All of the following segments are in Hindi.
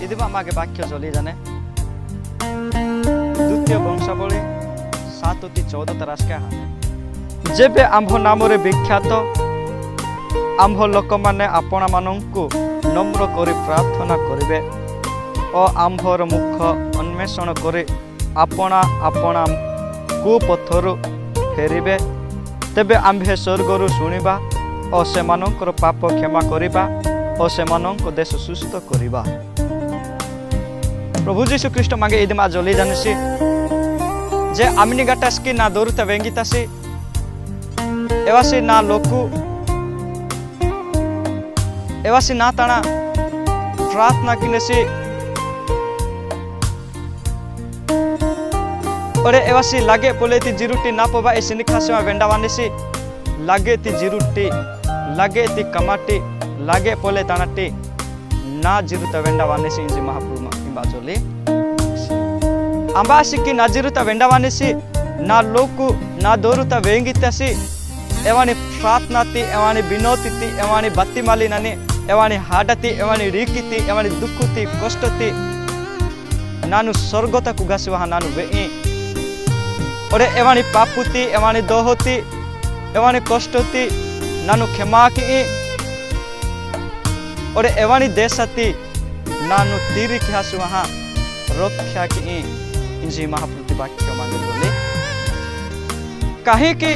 इदी मागे वाक्य चली जाने द्वितीय वंशावली 7:14 रास्का जेबे आंभ नाम विख्यात आंभ लोक माने आपण मानंकु नम्र करी प्रार्थना करिवे और आंभर मुख अन्वेषण करे आपणा आपणा कुपथरु फेरिबे तेबे आंभे स्वर्गरु शुणिबा और सेमानंकर पाप क्षमा करिबा और सेमानंक देश सुस्थ करिबा। प्रभु जीशु ख्रीष्ट मागे इदी मा जली जानसी जे आमनी गाटासकी ना दोरुता वेंगितासी एवासी ना लोकु एवासी ना ताना प्रार्थना किनेसी और एवासी लागे पोले ती जिरुटी ना पबा ऐसी निखासमा वेंडावानेसी लागे ती जिरुटी लागे ती कमाटी लागे पोले तानाटी ना जिरुता वेंडावानेसी इंजी महाप्रभु बाजोली अंबासी की ना जिरुता वेंडावानेसी ना लोकु ना दोरुता वेंगितासी एवानी प्रार्थनाती एवानी बिनोतीती एवानी बत्तीमाली ननी एवानी हाडती एवानी रीकिती एवानी दुखुती कष्टती नानु स्वर्गता कुगासिवा नानु वेई और एवानी पापुती एवानी दोहती एवानी कष्टती नानु क्षमा की और एवानी देशती नानु तीरी ख्यासुहा रक्षा की इंजी महाप्रति वाक्य मांगे बोले कहीं की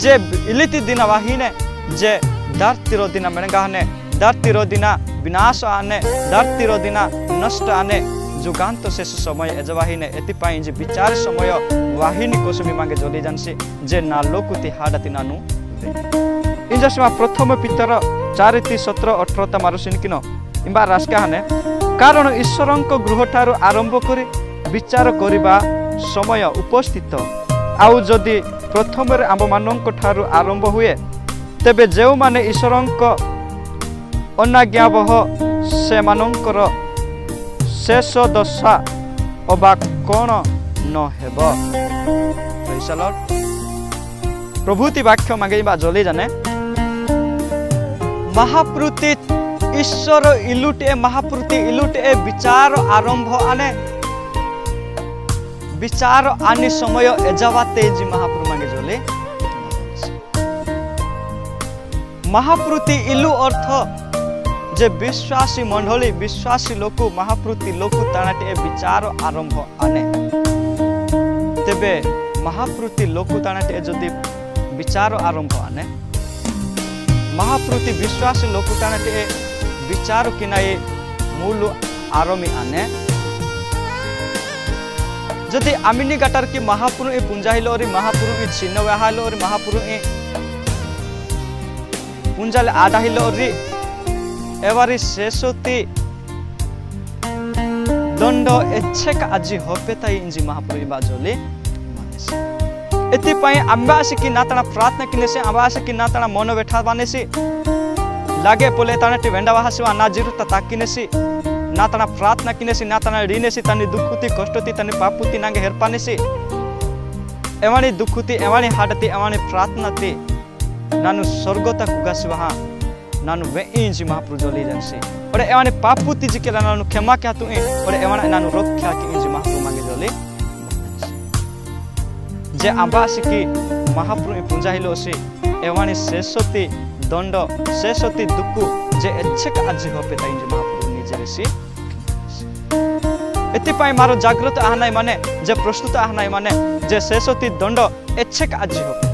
जे इलिति दिन वाहिने जे धरतीरो दिन मेणगाने धरतीरो दिन विनाश आने धरतीरो दिन नष्ट आने जुगांत शेष समय एजवाहिने एतिपाई जे विचार समय वाहिनी कोसमी मांगे जली जानसी जे ना लोकुति हाडति नानु इंजसमा प्रथम पितर 4:17-18 मारुसिन किनो इम्बा रास्काहाने कारण ईश्वरंक गृह ठारू आरंभ करी विचार करिबा समय उपस्थित आउ जदि प्रथम रे आम मानंक ठारू आरंभ हुए तेबे जेउ माने ईश्वरंक अनाज्ञावह से मानंकर शेष दशा अबा कौन न हेब। Praise the Lord. प्रभुति वाक्य मागेबा जली जाने महाप्रति ईश्वर इलुटे महाप्रति इलुटे विचार आरंभ आने विचार आनी समय एजावाते जी महाप्रभु मांगे जले महाप्रति इलु अर्थ जे विश्वासी मंडली विश्वासी लोक महाप्रति लोक तानाटे विचार आरंभ आने तेबे महाप्रति लोक तानाटे जदि विचार आरंभ आने महाप्रति विश्वासी लोक तानाटे विचार किनाए मूल आरमी आने जदि आमिनी गाटार की महापुरु ए पुंजाहिलो और महापुरु ए छिन्नवाहालो और महापुरु ए पुंजाले आडाहिलो और एवारी शेषोती दंड एच्छेक आजि होपेताई इंजी महापुरु बाजोले मानेसी एतिपाई आंबासी की नाताना प्रार्थना किनेसे आंबासी की नाताना मन बैठा बानेसी लागे पोले तानाटी वेंडावाहासिवा ना जिरुता ताकिनेसी नाताना प्रार्थना किनेसी नाताना रीनेसी तनी दुखुती कष्टती तनी पापुती नांगे हेरपानेसी एवानी दुखुती एवानी हाडती एवानी प्रार्थनाती नानु स्वर्गता कुगासिवा नानु वेइंजी महाप्रभु जली जानसी और एवानी पापुती जिकेला नानु क्षमा क्या तू और एवाना नानु रक्षा की इंजी महाप्रभु मांगे जली जे आंबासी की महाप्रभु पुंजाहिलोसी एवानी शेषोती दंड शेषोती दुखु जे एच्छेक आजि होपेता इंजी महाप्रभु निजेसी एतिपाई मारो जागृत आहनाई माने जे प्रस्तुत आहनाई माने जे शेषोती दंड एच्छेक आजि होपेता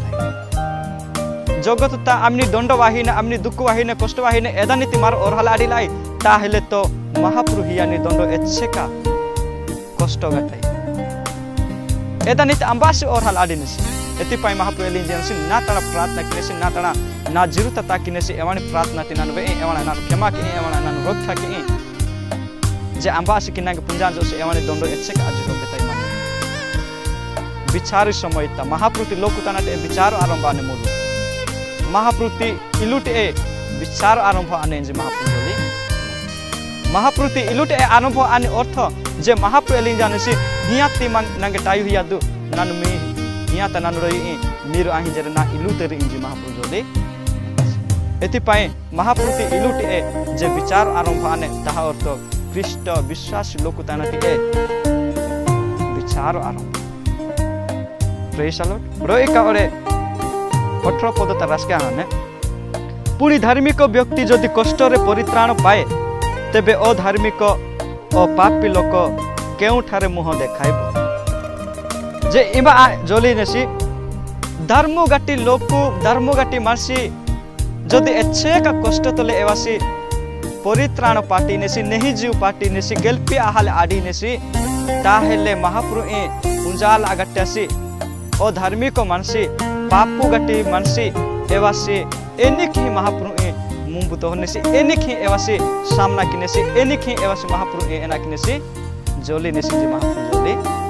जगत ता आमनी दंड वाहिने आमनी दुख वाहिने कष्ट वाहिने एदानीति मारो ओरहाला आडिलाई ता हेले तो महाप्रभु हियानी दंड एच्छेका कष्ट गटाई एदानीति अंबासी ओरहाला आडिनेसी एतिपाई महाप्रभु एलिंजेनसी ना ताना प्रार्थना किनेसी ना ताना ना जिरुता ताकिनेसी एवानी प्रार्थना तिनानु वे एवाना नानु क्षमा की एवाना नानु रक्षा की जे आंबासी की नागे पुंजान जोसे एवानी दंड एच्छेका आजि होपेताई माने विचार समय ता महाप्रभु लोकुतानाटे विचार आरंभ आने मूल महाप्रति इलुटे विचार आरंभ आने जे महाप्रति इलुटे आरंभ आने अर्थ जे महाप्रभु एलिं जानसी हियाती नांगे टायु हियादु नानु मी हियाता नानु रही मीरु आही जरे ना इलुटे रे इंजी महाप्रभु जोले एतिपाई महाप्रति इलुटे जे विचार आरंभ आने ताहा अर्थ ख्रीष्ट विश्वासी लोक ताना टिके विचार आरंभ प्रेज द लॉर्ड रोई का ओरे 18 पद तारास्के आने पुणी धार्मिक व्यक्ति जदि कष्ट रे परित्राण पाए तेबे अधार्मिक और पापी लोक केउठारे मुह देखाइब जे इबा जोली नेसी धर्मगाटी लोक धर्मगाटी मानसी जदि एच्छे का कष्ट तले एवासी परित्राण पाटी नेसी नहीं जीव पाटी नेसी गेल्पी आहाल आडी नेसी ताहेले महाप्रभु ए उंजाल आगट्यासी अधार्मिक मानसी पापु गटी मानसी एवासी एनिक ही महाप्रभु ए मुंबुतो होनेसी एनिक ही एवासी सामना किनेसी एनिक ही एवासी महाप्रभु ए एना किनेसी जोली नेसी जी महाप्रभु जोली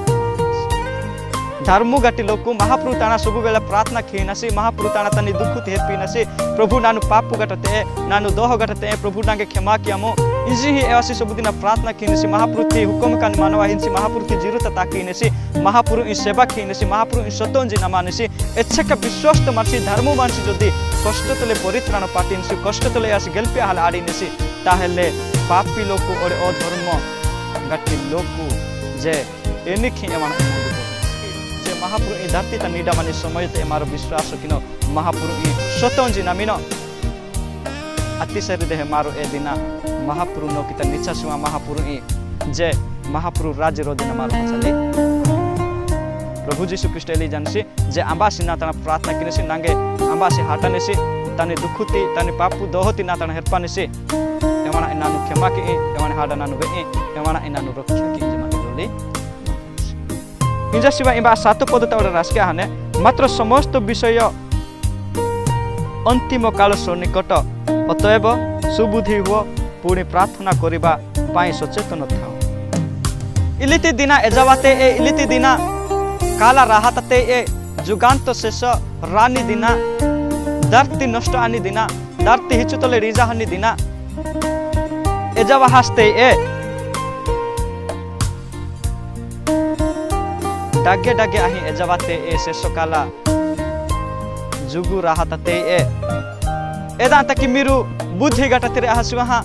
धर्मु गटी लोक महाप्रभु ताना सब बेला प्रार्थना खीनसी महाप्रभु ताना तनी दुख हेरपीनसी प्रभु नानु पापु गटते नानु दोह गटते प्रभु नागे क्षमा कियामो इजी ही एवासी सबुदिन प्रार्थना खीनसी महाप्रभु हुकुम कान मानवा हिंसी महाप्रभु जिरुत ताकीनेसी महाप्रभु सेवा खीनसी महाप्रभु सतोंजी नमानेसी एच्छक विश्वस्त मानसी धर्म मानसी जदि कष्ट तले परित्राण पाटीनसी कष्ट तले आसी गेल्पी हाल आडीनेसी ताहेले पापी लोक और अधर्म गटी लोक जे एनिखी एमान महाप्रभु धरती ता नीडा मानी समय ते मारो विश्वास किनो महाप्रभु सतोंजी नामिनो अतिशय देह मारो ए दिना महाप्रभु नो किता निचा सुवा महाप्रभु जे महाप्रभु राज्य रो दिन मारो चले प्रभु जीशु ख्रीष्ट एली जानसी जे अंबासी ना तना प्रार्थना किनेसी नांगे अंबासी हाटानेसी तने दुखुती तने पापु दोहती ना तना हेरपानेसी एवाना इनानु क्षमा के एवाना हाडा नानु बे एवाना इनानु रक्षा की जमाने जोली इंजा इबा 7 पद तवडा रास्के हाने मात्र समस्त विषय अंतिम काल सन्निकट अतएव सुबुद्धि हुआ पुणी प्रार्थना करिबा पाई सचेतन थाओ इलिति दिना एजावाते ए इलिति दिना काला राहतते ए जुगांत शेष रानी दिना धरती नष्ट आनी दिना धरती हिचुतले रिजा हनी दिना एजावा हस्ते ए डागे डागे आही एजावाते ए शेषकाला जुगु राहतते ए एदा तकी मिरु बुद्धि गटतिरे आहासुहा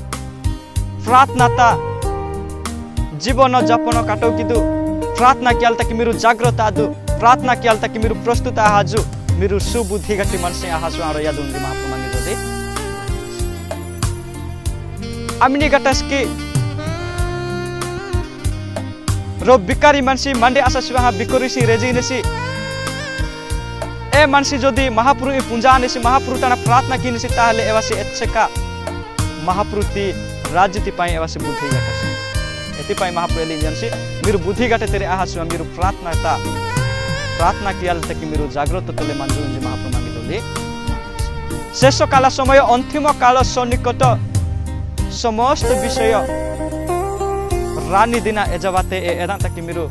प्रार्थनाता जीवन जापन काटो किदु प्रार्थना कियाल तकी मिरु जागृत आदु प्रार्थना कियाल तकी मिरु प्रस्तुत आहाजु मिरु सुबुद्धि गटी मनसे आहासु आरो यादुंदी महाप्रमांगी जोदे अमिनी गटस्की रो बिकारी मानसी मंडे आसासुहा बिकोरिसी रेजिनेसी ए मानसी जदि महाप्रभु पूजा नेसी महाप्रभु ताना प्रार्थना किनेसी ताहले एवासी एच्छका महाप्रभु राज्यति पाई एवासी बुद्धि गटसी एति पाई महाप्रभु एली जानसी मिरु बुद्धि गटे तेरे आहासुहा मिरु प्रार्थना कियाल तकी मिरु जागृत तले मानजुंजी महाप्रभु मांगी तले शेष काल समय अंतिम काल सन्निकट समस्त विषय रानी दिना एजावाते ए एदा तकी मिरु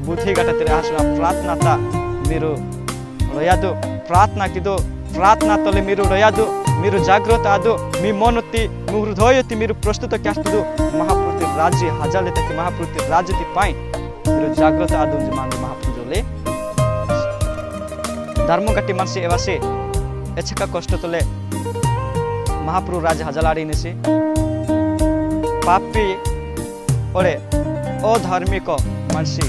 बुद्धि गटे तेरे आहासुहा प्रार्थनाता मिरु रयादु प्रार्थना किदो प्रार्थना तले मिरु रयादु मिरु जागृत आदु मी मनोति मु हृदयति मिरु प्रस्तुत क्यास्तु महाप्रभु राज्य हजाले तक महाप्रभु राज्यति पाई मिरु जागृत आदु मांगे महाप्रभु जोले धर्म गट्टी मनसे एवासे एछका कष्ट तले महाप्रभु राज्य हजालाडी नेसे पापी ओरे अधार्मिक मनसी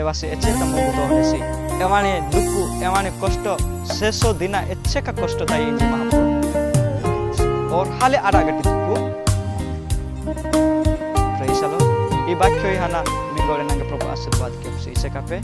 एवासे एछका मुगुतो नेसे एवाने दुख एवाने कष्ट शेष दिन एच्छे का कष्ट दाई इंजी महाप्रभु और हाले आरागटी दुख प्रेज द लॉर्ड ई वाक्य हाना मिंगोरे नंगे प्रभु आशीर्वाद के से कापे।